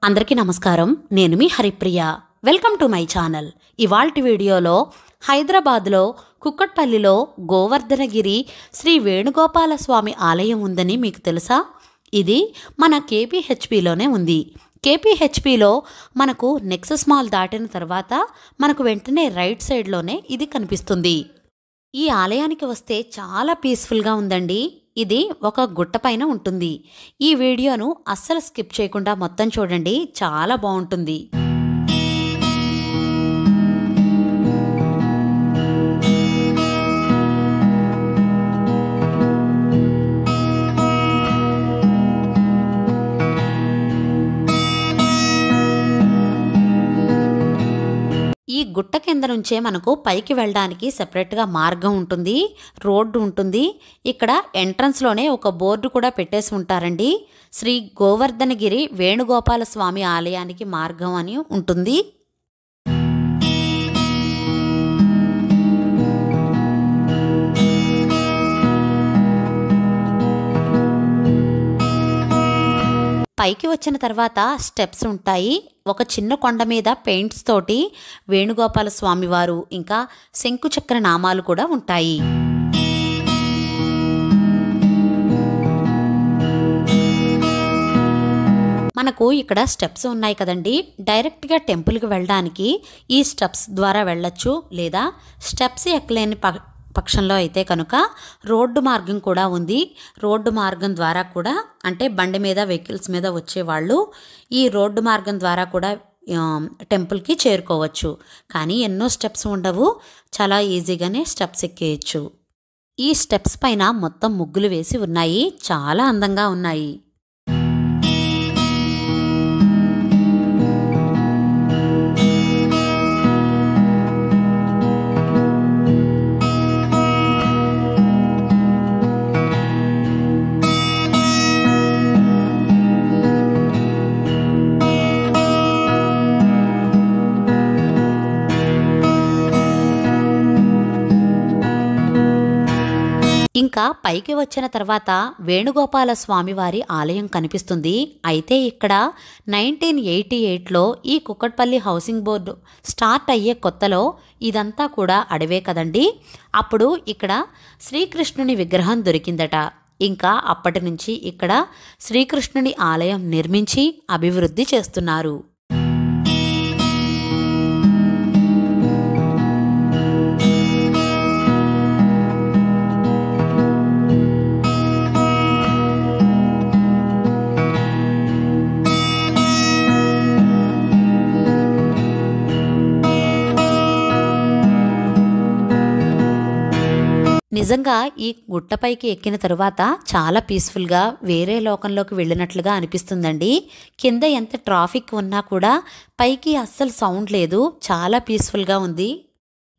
అందరికీ నమస్కారం. నేను మీ Haripriya. Welcome to my channel. ఇవాల్టి వీడియోలో హైదరాబాద్లో కుక్కట్పల్లిలో గోవర్ధనగిరి శ్రీ వేణుగోపాల స్వామి ఆలయం ఉందని మీకు తెలుసా? ఇది మన కేపీహెచ్పిలోనే ఉంది. కేపీహెచ్పిలో మనకు నెక్సస్ మాల్ దాటిన తర్వాత మనకు వెంటనే రైట్ సైడ్లోనే ఇది కనిపిస్తుంది. ఈ ఆలయానికి వస్తే చాలా పీస్ఫుల్గా ఉందండి. ఇది ఒక గుట్ట పైన ఉంటుంది. ఈ వీడియోను అస్సలు స్కిప్ చేయకుండా మొత్తం చూడండి, చాలా బాగుంటుంది. ఈ గుట్ట కింద నుంచే మనకు పైకి వెళ్ళడానికి సెపరేట్గా మార్గం ఉంటుంది, రోడ్డు ఉంటుంది. ఇక్కడ ఎంట్రన్స్లోనే ఒక బోర్డు కూడా పెట్టేసి ఉంటారండి. శ్రీ గోవర్ధనగిరి వేణుగోపాల స్వామి ఆలయానికి మార్గం అని ఉంటుంది. పైకి వచ్చిన తర్వాత స్టెప్స్ ఉంటాయి. ఒక చిన్న కొండ మీద పెయింట్స్ తోటి వేణుగోపాల స్వామి వారు ఇంకా శంకుచక్ర నామాలు కూడా ఉంటాయి. మనకు ఇక్కడ స్టెప్స్ ఉన్నాయి కదండి. డైరెక్ట్గా టెంపుల్కి వెళ్ళడానికి ఈ స్టెప్స్ ద్వారా వెళ్ళొచ్చు, లేదా స్టెప్స్ ఎక్కలేని పక్షంలో అయితే కనుక రోడ్డు మార్గం కూడా ఉంది. రోడ్డు మార్గం ద్వారా కూడా, అంటే బండి మీద వెహికల్స్ మీద వచ్చేవాళ్ళు ఈ రోడ్డు మార్గం ద్వారా కూడా టెంపుల్కి చేరుకోవచ్చు. కానీ ఎన్నో స్టెప్స్ ఉండవు, చాలా ఈజీగానే స్టెప్స్ ఎక్కేయచ్చు. ఈ స్టెప్స్ పైన మొత్తం ముగ్గులు వేసి ఉన్నాయి, చాలా అందంగా ఉన్నాయి. ఇంకా పైకి వచ్చిన తర్వాత వేణుగోపాల స్వామివారి ఆలయం కనిపిస్తుంది. అయితే ఇక్కడ 1988లో ఈ కుక్కట్పల్లి హౌసింగ్ బోర్డు స్టార్ట్ అయ్యే కొత్తలో ఇదంతా కూడా అడవే కదండి. అప్పుడు ఇక్కడ శ్రీకృష్ణుని విగ్రహం దొరికిందట. ఇంకా అప్పటి నుంచి ఇక్కడ శ్రీకృష్ణుని ఆలయం నిర్మించి అభివృద్ధి చేస్తున్నారు. నిజంగా ఈ గుట్టపైకి ఎక్కిన తరువాత చాలా పీస్ఫుల్గా వేరే లోకంలోకి వెళ్ళినట్లుగా అనిపిస్తుందండి. కింద ఎంత ట్రాఫిక్ ఉన్నా కూడా పైకి అస్సలు సౌండ్ లేదు, చాలా పీస్ఫుల్గా ఉంది.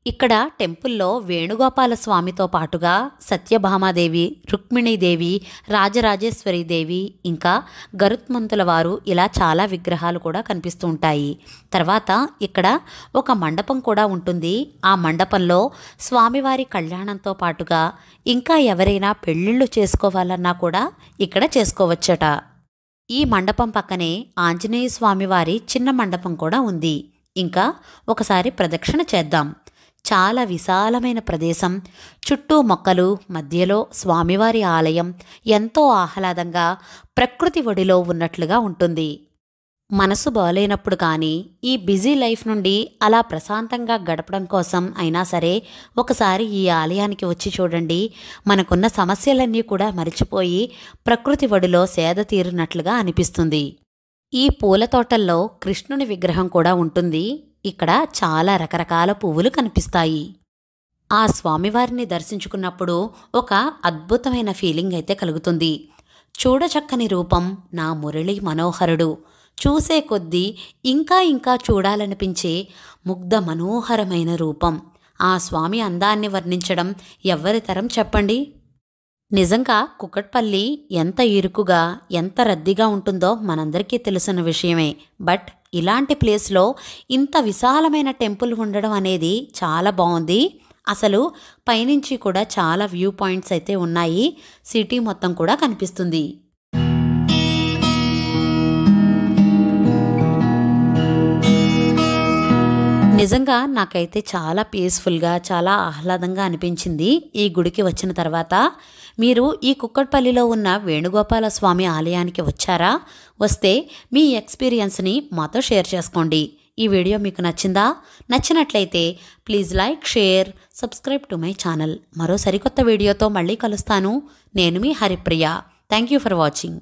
ఇక్కడ టెంపుల్లో వేణుగోపాల స్వామితో పాటుగా సత్యభామాదేవి, రుక్మిణీదేవి, రాజరాజేశ్వరీదేవి ఇంకా గరుత్మంతుల వారు ఇలా చాలా విగ్రహాలు కూడా కనిపిస్తూ ఉంటాయి. తర్వాత ఇక్కడ ఒక మండపం కూడా ఉంటుంది. ఆ మండపంలో స్వామివారి కళ్యాణంతో పాటుగా ఇంకా ఎవరైనా పెళ్ళిళ్ళు చేసుకోవాలన్నా కూడా ఇక్కడ చేసుకోవచ్చట. ఈ మండపం పక్కనే ఆంజనేయ స్వామివారి చిన్న మండపం కూడా ఉంది. ఇంకా ఒకసారి ప్రదక్షిణ చేద్దాం. చాలా విశాలమైన ప్రదేశం, చుట్టూ మొక్కలు, మధ్యలో స్వామివారి ఆలయం ఎంతో ఆహ్లాదంగా ప్రకృతి ఒడిలో ఉన్నట్లుగా ఉంటుంది. మనసు బాలేనప్పుడు కానీ ఈ బిజీ లైఫ్ నుండి అలా ప్రశాంతంగా గడపడం కోసం అయినా సరే ఒకసారి ఈ ఆలయానికి వచ్చి చూడండి. మనకున్న సమస్యలన్నీ కూడా మరిచిపోయి ప్రకృతి ఒడిలో సేద తీరినట్లుగా అనిపిస్తుంది. ఈ పూల తోటల్లో కృష్ణుని విగ్రహం కూడా ఉంటుంది. ఇక్కడ చాలా రకరకాల పువ్వులు కనిపిస్తాయి. ఆ స్వామివారిని దర్శించుకున్నప్పుడు ఒక అద్భుతమైన ఫీలింగ్ అయితే కలుగుతుంది. చూడచక్కని రూపం, నా మురళి మనోహరుడు, చూసే కొద్దీ ఇంకా ఇంకా చూడాలనిపించే ముగ్ధ మనోహరమైన రూపం. ఆ స్వామి అందాన్ని వర్ణించడం ఎవ్వరి తరం చెప్పండి. నిజంగా కుక్కట్పల్లి ఎంత ఇరుకుగా, ఎంత రద్దీగా ఉంటుందో మనందరికీ తెలిసిన విషయమే. బట్ ఇలాంటి ప్లేస్లో ఇంత విశాలమైన టెంపుల్ ఉండడం అనేది చాలా బాగుంది. అసలు పైనుంచి కూడా చాలా వ్యూ పాయింట్స్ అయితే ఉన్నాయి. సిటీ మొత్తం కూడా కనిపిస్తుంది. నిజంగా నాకైతే చాలా పీస్ఫుల్గా చాలా ఆహ్లాదంగా అనిపించింది ఈ గుడికి వచ్చిన తర్వాత. మీరు ఈ కుక్కట్పల్లిలో ఉన్న వేణుగోపాల స్వామి ఆలయానికి వచ్చారా? వస్తే మీ ఎక్స్పీరియన్స్ని మాతో షేర్ చేసుకోండి. ఈ వీడియో మీకు నచ్చిందా? నచ్చినట్లయితే please like, share, subscribe to my channel. మరో సరికొత్త వీడియోతో మళ్ళీ కలుస్తాను. నేను మీ Haripriya. Thank you for watching.